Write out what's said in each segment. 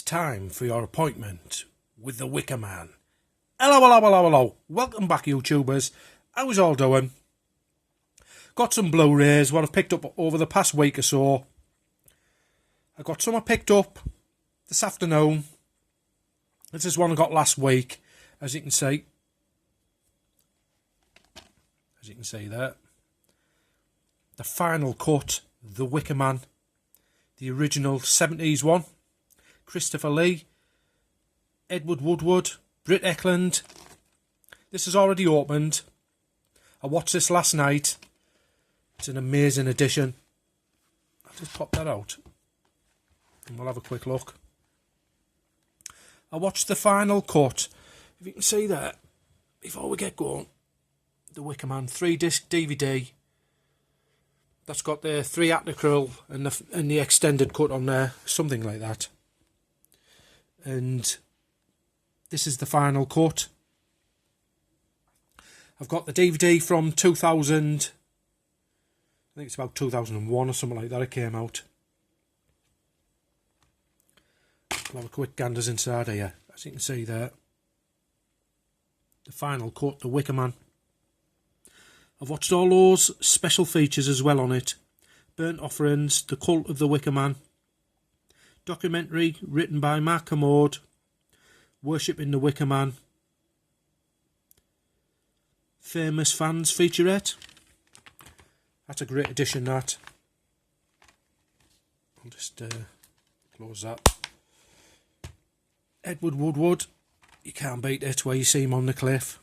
time for your appointment with the Wicker Man. Hello, hello, hello, hello. Welcome back, YouTubers. How's all doing? Got some Blu-rays, what I've picked up over the past week or so. I got some I picked up this afternoon. This is one I got last week, as you can see. As you can see there. The final cut, The Wicker Man. The original 70s one. Christopher Lee, Edward Woodward, Britt Eklund. This is already opened. I watched this last night. It's an amazing edition. I'll just pop that out and we'll have a quick look. I watched the final cut. If you can see that, before we get going, The Wicker Man 3-disc DVD. That's got the 3-act acryl and the extended cut on there, something like that. And this is the final cut. I've got the DVD from 2000. I think it's about 2001 or something like that it came out. I'll have a quick ganders inside here. As you can see there. The final cut, The Wicker Man. I've watched all those special features as well on it. Burnt Offerings, The Cult of the Wicker Man. Documentary written by Mark Kermode. Worshipping the Wicker Man. Famous Fans featurette. That's a great addition, that. I'll just close that. Edward Woodward. You can't beat it where you see him on the cliff.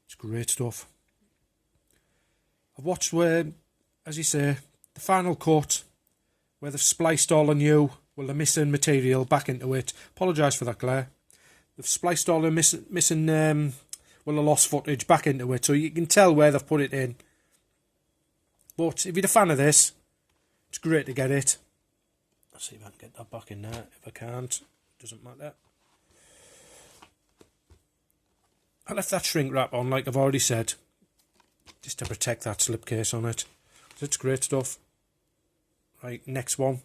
It's great stuff. I've watched where, as you say, the final cut, where they've spliced all the new, well, the missing material back into it. Apologise for that, Claire. They've spliced all the missing, well, the lost footage back into it, so you can tell where they've put it in. But if you're a fan of this, it's great to get it. I'll see if I can get that back in there. If I can't, it doesn't matter. I left that shrink wrap on, like I've already said, just to protect that slipcase on it. So it's great stuff. Right, next one.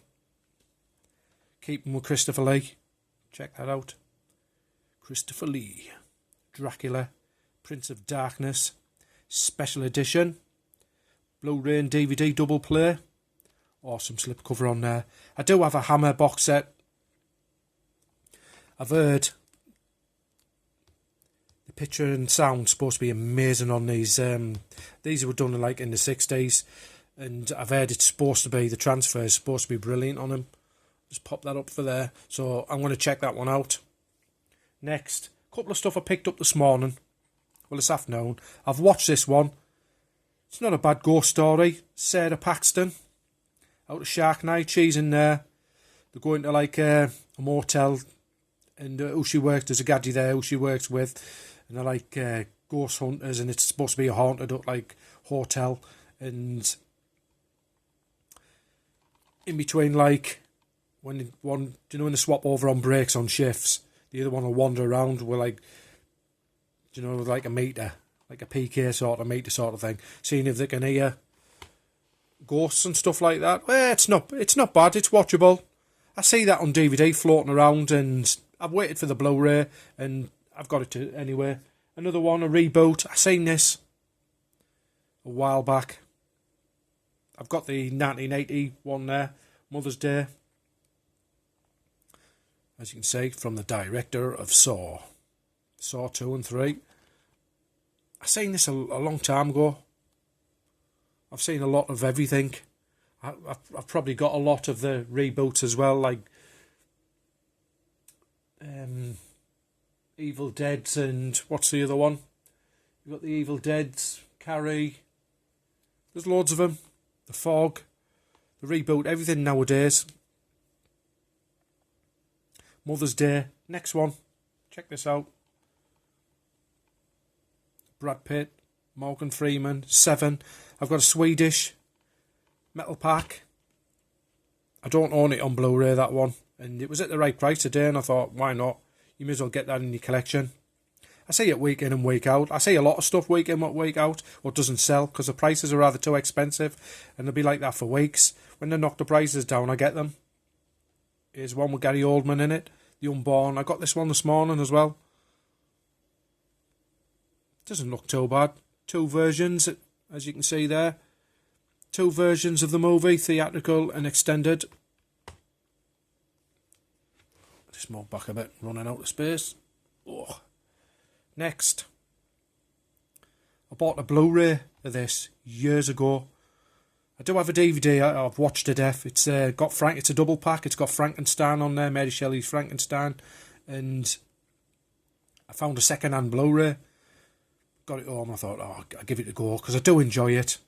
Keeping with Christopher Lee. Check that out. Christopher Lee. Dracula. Prince of Darkness. Special edition. Blu-ray and DVD double play. Awesome slipcover on there. I do have a Hammer box set. I've heard the picture and sound supposed to be amazing on these. These were done like in the 60s. And I've heard it's supposed to be, the transfer is supposed to be brilliant on them. Just pop that up for there. So I'm going to check that one out. Next, a couple of stuff I picked up this morning. Well, this afternoon. I've watched this one. It's not a bad ghost story. Sarah Paxton. Out of Shark Night. She's in there. They're going to like a motel. And who she worked, there's a gadget there who she works with. And they're like ghost hunters. And it's supposed to be a haunted like hotel. And in between, like, when one, do you know, when they swap over on breaks on shifts, the other one will wander around with, like, do you know, like a meter, like a PK sort of meter sort of thing, seeing if they can hear ghosts and stuff like that. Well, it's not bad, it's watchable. I see that on DVD floating around, and I've waited for the Blu-ray, and I've got it anyway. Another one, a reboot. I seen this a while back. I've got the 1980 one there, Mother's Day. As you can see, from the director of Saw 2 and 3. I seen this a long time ago. I've seen a lot of everything. I've probably got a lot of the reboots as well, like Evil Deads and what's the other one? You've got the Evil Deads, Carrie. There's loads of them. The Fog, the reboot, everything nowadays. Mother's Day. Next one. Check this out. Brad Pitt, Morgan Freeman, Seven. I've got a Swedish metal pack. I don't own it on Blu-ray, that one. And it was at the right price today, and I thought, why not? You may as well get that in your collection. I see it week in and week out. I see a lot of stuff week in, week out, what doesn't sell, because the prices are rather too expensive, and they'll be like that for weeks. When they knock the prices down, I get them. Here's one with Gary Oldman in it, The Unborn. I got this one this morning as well. Doesn't look too bad. 2 versions, as you can see there. 2 versions of the movie, theatrical and extended. Just move back a bit, running out of space. Oh. Next, I bought a Blu-ray of this years ago. I do have a DVD. I've watched to death. It's got It's a double pack. It's got Frankenstein on there, Mary Shelley's Frankenstein, and I found a second-hand Blu-ray. Got it home. I thought, oh, I'll give it a go because I do enjoy it.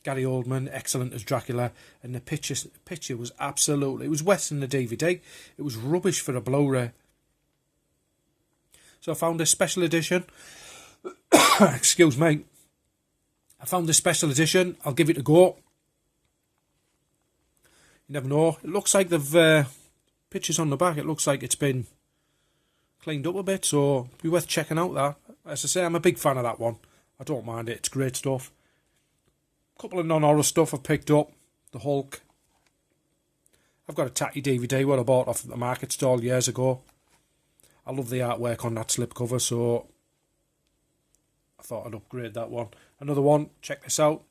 Gary Oldman, excellent as Dracula, and the picture was absolutely. It was worse than the DVD. It was rubbish for a Blu-ray. So I found a special edition. Excuse me. I found this special edition. I'll give it a go. You never know. It looks like they've pictures on the back. It looks like it's been cleaned up a bit, so it'd be worth checking out that. As I say, I'm a big fan of that one. I don't mind it. It's great stuff. A couple of non-horror stuff I've picked up. The Hulk. I've got a tatty DVD what I bought off at the market stall years ago. I love the artwork on that slipcover, so I thought I'd upgrade that one. Another one, check this out.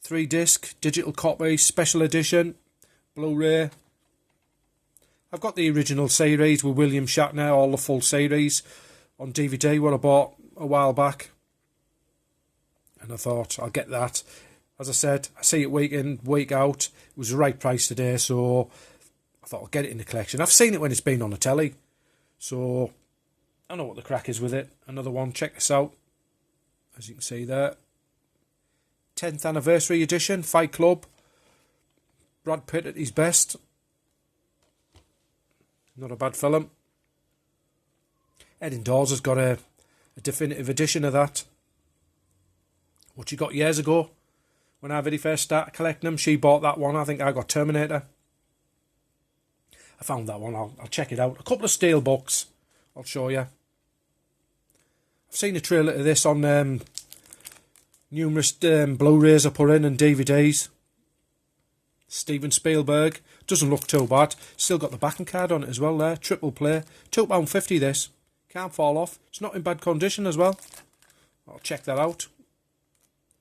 3-disc, digital copy, special edition, Blu-ray. I've got the original series with William Shatner, all the full series, on DVD, what I bought a while back. And I thought, I'll get that. As I said, I see it week in, week out. It was the right price today, so I thought I'll get it in the collection. I've seen it when it's been on the telly, so I know what the crack is with it. Another one, check this out. As you can see there. 10th anniversary edition, Fight Club. Brad Pitt at his best. Not a bad film. Ed Indoors has got a definitive edition of that. What she got years ago. When I very first started collecting them, she bought that one. I think I got Terminator. I found that one. I'll check it out. A couple of steel books. I'll show you. I've seen a trailer of this on numerous Blu-rays I put in and DVDs. Steven Spielberg. Doesn't look too bad. Still got the backing card on it as well there. Triple play. £2.50 this. Can't fall off. It's not in bad condition as well. I'll check that out.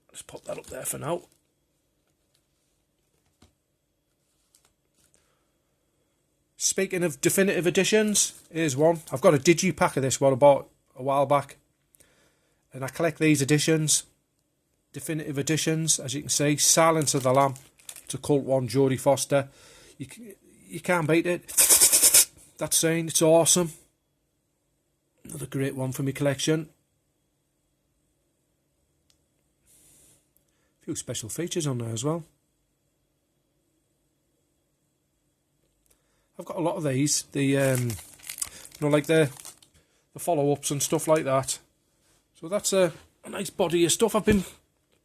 Just put that up there for now. Speaking of definitive editions, here's one. I've got a digipack of this one I bought a while back. And I collect these editions. Definitive editions, as you can see. Silence of the Lamb. It's a cult one, Jodie Foster. You can't beat it. That scene, it's awesome. Another great one for my collection. A few special features on there as well. I've got a lot of these. The like the follow-ups and stuff like that. So that's a nice body of stuff I've been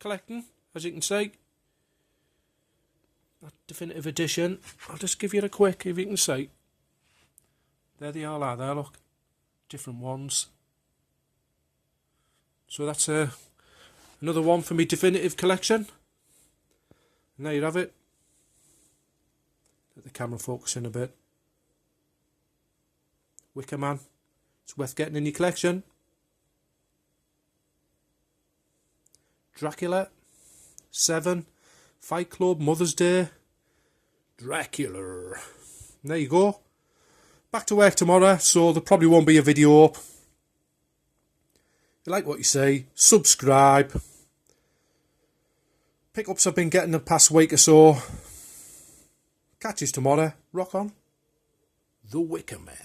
collecting, as you can see. That definitive edition. I'll just give you a quick, if you can see. There they all are there, look. Different ones. So that's another one for my definitive collection. And there you have it. Let the camera focus in a bit. Wicker Man. It's worth getting in your collection. Dracula. 7. Fight Club. Mother's Day. Dracula. And there you go. Back to work tomorrow, so there probably won't be a video up. If you like what you see, subscribe. Pickups I've been getting the past week or so. Catch us tomorrow. Rock on. The Wicker Man.